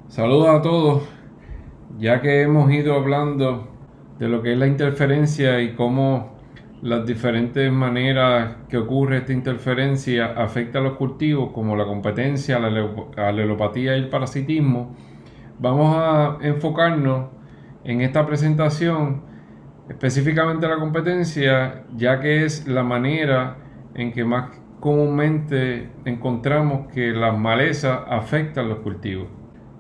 Saludos a todos, ya que hemos ido hablando de lo que es la interferencia y cómo las diferentes maneras que ocurre esta interferencia afecta a los cultivos, como la competencia, la alelopatía y el parasitismo. Vamos a enfocarnos en esta presentación específicamente la competencia, ya que es la manera en que más comúnmente encontramos que las malezas afectan los cultivos.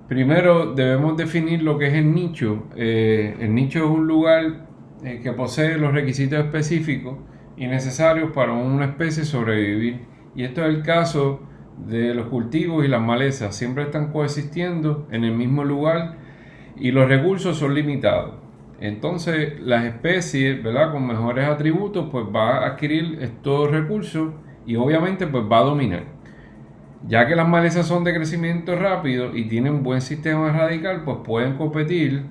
Primero debemos definir lo que es el nicho. El nicho es un lugar que posee los requisitos específicos y necesarios para una especie sobrevivir. Y esto es el caso de los cultivos y las malezas. Siempre están coexistiendo en el mismo lugar y los recursos son limitados. Entonces las especies, ¿verdad?, con mejores atributos, pues va a adquirir estos recursos y obviamente pues va a dominar. Ya que las malezas son de crecimiento rápido y tienen buen sistema radical, pues pueden competir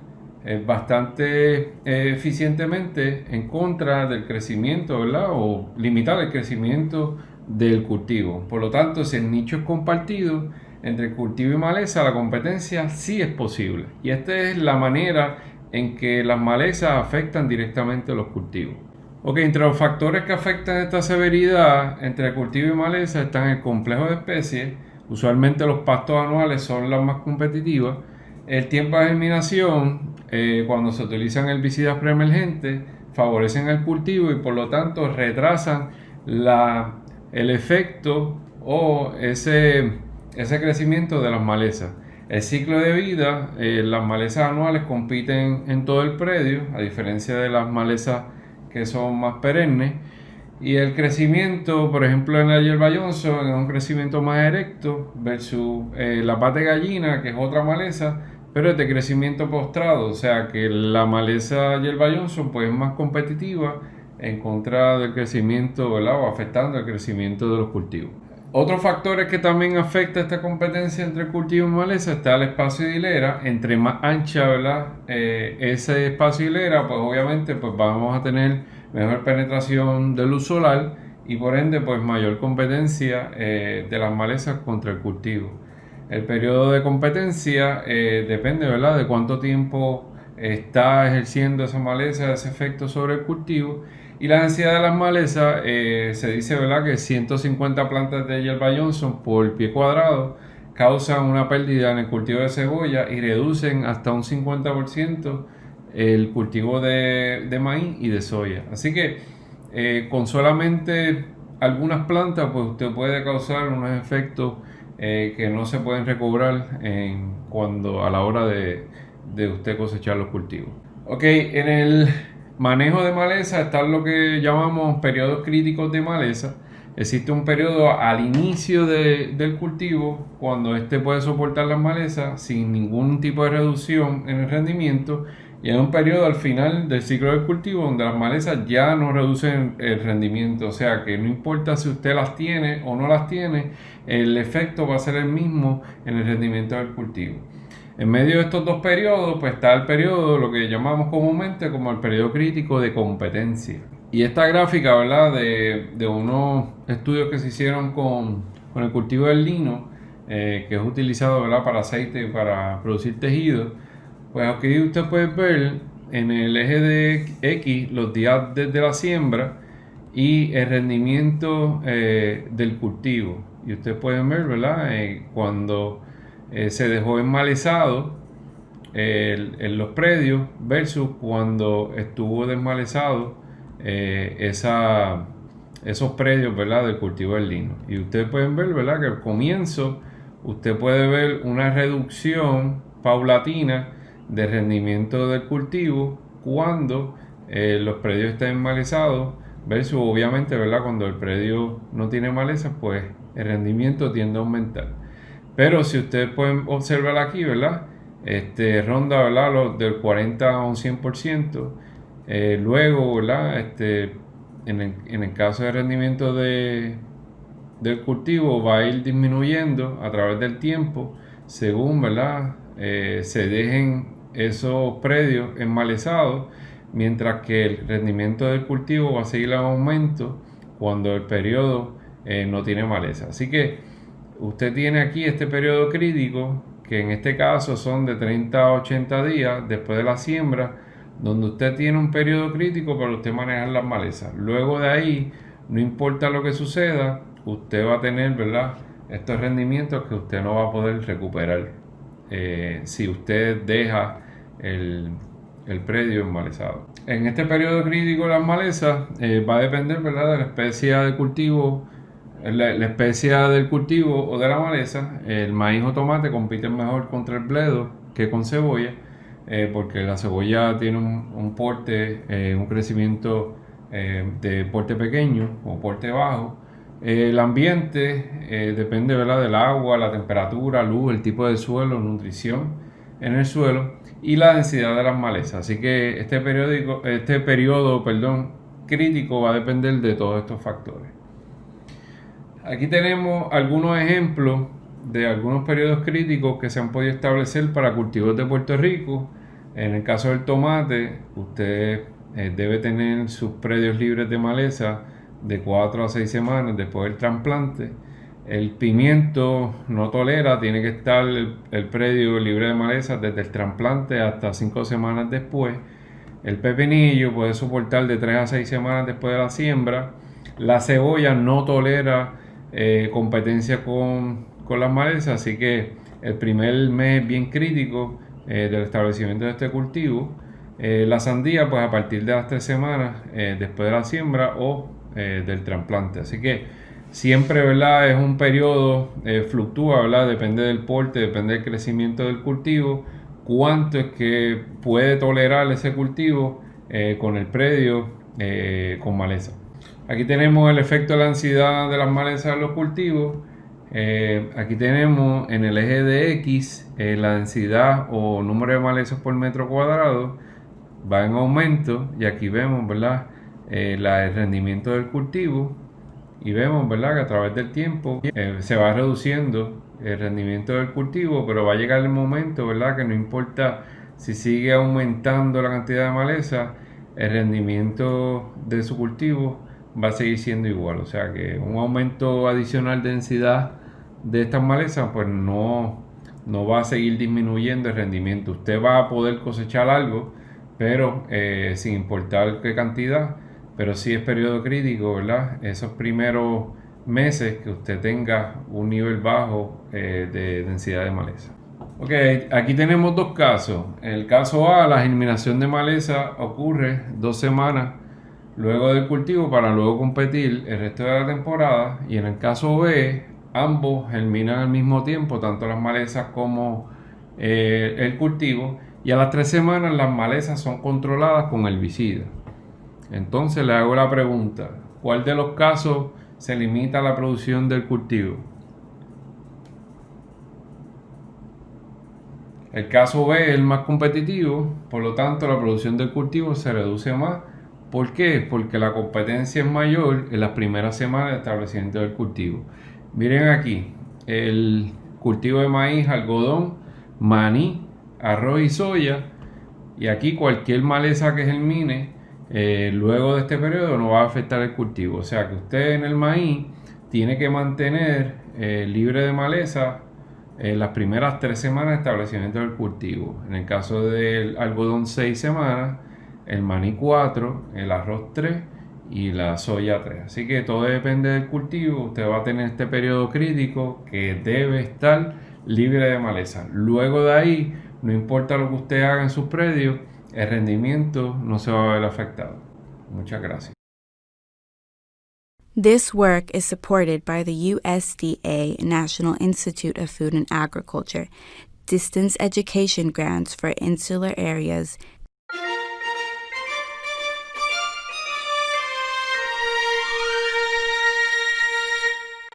bastante eficientemente en contra del crecimiento, ¿verdad? O limitar el crecimiento del cultivo. Por lo tanto, si el nicho es compartido entre cultivo y maleza, la competencia sí es posible. Y esta es la manera en que las malezas afectan directamente a los cultivos. Ok, entre los factores que afectan esta severidad entre cultivo y maleza están el complejo de especies. Usualmente los pastos anuales son las más competitivas. El tiempo de germinación, cuando se utilizan herbicidas preemergentes, favorecen el cultivo y por lo tanto retrasan el efecto o ese crecimiento de las malezas. El ciclo de vida, las malezas anuales compiten en todo el predio, a diferencia de las malezas que son más perennes. Y el crecimiento, por ejemplo, en la hierba Johnson, es un crecimiento más erecto versus la pata de gallina, que es otra maleza, pero es de crecimiento postrado. O sea que la maleza hierba Johnson pues, es más competitiva en contra del crecimiento, ¿verdad?, o afectando el crecimiento de los cultivos. Otros factores que también afecta esta competencia entre cultivo y maleza está el espacio de hilera. Entre más ancha, ¿verdad?, ese espacio de hilera, pues obviamente pues vamos a tener mejor penetración de luz solar y por ende pues mayor competencia de las malezas contra el cultivo. El periodo de competencia depende, ¿verdad?, de cuánto tiempo está ejerciendo esa maleza ese efecto sobre el cultivo. Y la densidad de las malezas se dice, ¿verdad?, que 150 plantas de hierba Johnson por pie cuadrado causan una pérdida en el cultivo de cebolla y reducen hasta un 50% el cultivo de maíz y de soya. Así que con solamente algunas plantas, pues usted puede causar unos efectos que no se pueden recobrar a la hora de usted cosechar los cultivos. Ok, en el manejo de maleza están lo que llamamos periodos críticos de maleza. Existe un periodo al inicio del cultivo, cuando este puede soportar las malezas sin ningún tipo de reducción en el rendimiento, y hay un periodo al final del ciclo del cultivo donde las malezas ya no reducen el rendimiento. O sea que no importa si usted las tiene o no las tiene, el efecto va a ser el mismo en el rendimiento del cultivo. En medio de estos dos periodos, pues está el periodo, lo que llamamos comúnmente como el periodo crítico de competencia. Y esta gráfica, ¿verdad?, de unos estudios que se hicieron con el cultivo del lino, que es utilizado, ¿verdad?, para aceite y para producir tejido, pues aquí usted puede ver en el eje de X los días desde la siembra y el rendimiento del cultivo. Y ustedes pueden ver, ¿verdad?, cuando se dejó enmalezado en los predios versus cuando estuvo desmalezado esos predios, ¿verdad?, del cultivo del lino. Y ustedes pueden ver, ¿verdad?, que al comienzo usted puede ver una reducción paulatina de rendimiento del cultivo cuando los predios están enmalezados versus obviamente, ¿verdad?, cuando el predio no tiene malezas, pues el rendimiento tiende a aumentar. Pero si ustedes pueden observar aquí, ¿verdad?, ronda, ¿verdad?, del 40 a un 100%. Luego, ¿verdad?, en el caso de rendimiento del cultivo va a ir disminuyendo a través del tiempo según, ¿verdad?, se dejen esos predios enmalezados, mientras que el rendimiento del cultivo va a seguir en aumento cuando el periodo no tiene maleza. Así que usted tiene aquí este periodo crítico que en este caso son de 30 a 80 días después de la siembra, donde usted tiene un periodo crítico para usted manejar las malezas. Luego de ahí, no importa lo que suceda, usted va a tener, ¿verdad?, estos rendimientos que usted no va a poder recuperar si usted deja el predio enmalezado. En este periodo crítico de las malezas va a depender, ¿verdad?, de la especie de cultivo, la especie del cultivo o de la maleza. El maíz o tomate compiten mejor contra el bledo que con cebolla, porque la cebolla tiene un porte, un crecimiento de porte pequeño o porte bajo. El ambiente depende, ¿verdad?, del agua, la temperatura, luz, el tipo de suelo, nutrición en el suelo y la densidad de las malezas. Así que este periodo crítico va a depender de todos estos factores. Aquí tenemos algunos ejemplos de algunos periodos críticos que se han podido establecer para cultivos de Puerto Rico. En el caso del tomate, usted debe tener sus predios libres de maleza de 4 a 6 semanas después del trasplante. El pimiento no tolera, tiene que estar el predio libre de maleza desde el trasplante hasta 5 semanas después. El pepinillo puede soportar de 3 a 6 semanas después de la siembra. La cebolla no tolera competencia con las malezas, así que el primer mes es bien crítico del establecimiento de este cultivo. La sandía, pues a partir de las 3 semanas después de la siembra o del trasplante. Así que siempre, ¿verdad?, es un periodo, fluctúa, ¿verdad?, depende del porte, depende del crecimiento del cultivo, cuánto es que puede tolerar ese cultivo con el predio con maleza. Aquí tenemos el efecto de la densidad de las malezas en los cultivos. Aquí tenemos en el eje de X la densidad o número de malezas por metro cuadrado va en aumento, y aquí vemos, ¿verdad?, el rendimiento del cultivo, y vemos, ¿verdad?, que a través del tiempo se va reduciendo el rendimiento del cultivo, pero va a llegar el momento, ¿verdad?, que no importa si sigue aumentando la cantidad de maleza, el rendimiento de su cultivo va a seguir siendo igual. O sea que un aumento adicional de densidad de estas malezas pues no va a seguir disminuyendo el rendimiento. Usted va a poder cosechar algo, pero sin importar qué cantidad, pero sí es periodo crítico, ¿verdad?, esos primeros meses que usted tenga un nivel bajo de densidad de maleza. Ok, aquí tenemos dos casos. En el caso A, la germinación de maleza ocurre 2 semanas luego del cultivo para luego competir el resto de la temporada, y en el caso B, ambos germinan al mismo tiempo, tanto las malezas como el cultivo, y a las 3 semanas las malezas son controladas con herbicida. Entonces le hago la pregunta: ¿cuál de los casos se limita la producción del cultivo? El caso B es el más competitivo, por lo tanto la producción del cultivo se reduce más. ¿Por qué? Porque la competencia es mayor en las primeras semanas de establecimiento del cultivo. Miren aquí, el cultivo de maíz, algodón, maní, arroz y soya, y aquí cualquier maleza que germine luego de este periodo no va a afectar el cultivo. O sea que usted en el maíz tiene que mantener libre de maleza las primeras 3 semanas de establecimiento del cultivo. En el caso del algodón, 6 semanas, el maní 4, el arroz 3 y la soya 3. Así que todo depende del cultivo. Usted va a tener este periodo crítico que debe estar libre de maleza. Luego de ahí, no importa lo que usted haga en sus predios, el rendimiento no se va a ver afectado. Muchas gracias. This work is supported by the USDA National Institute of Food and Agriculture, distance education grants for insular areas,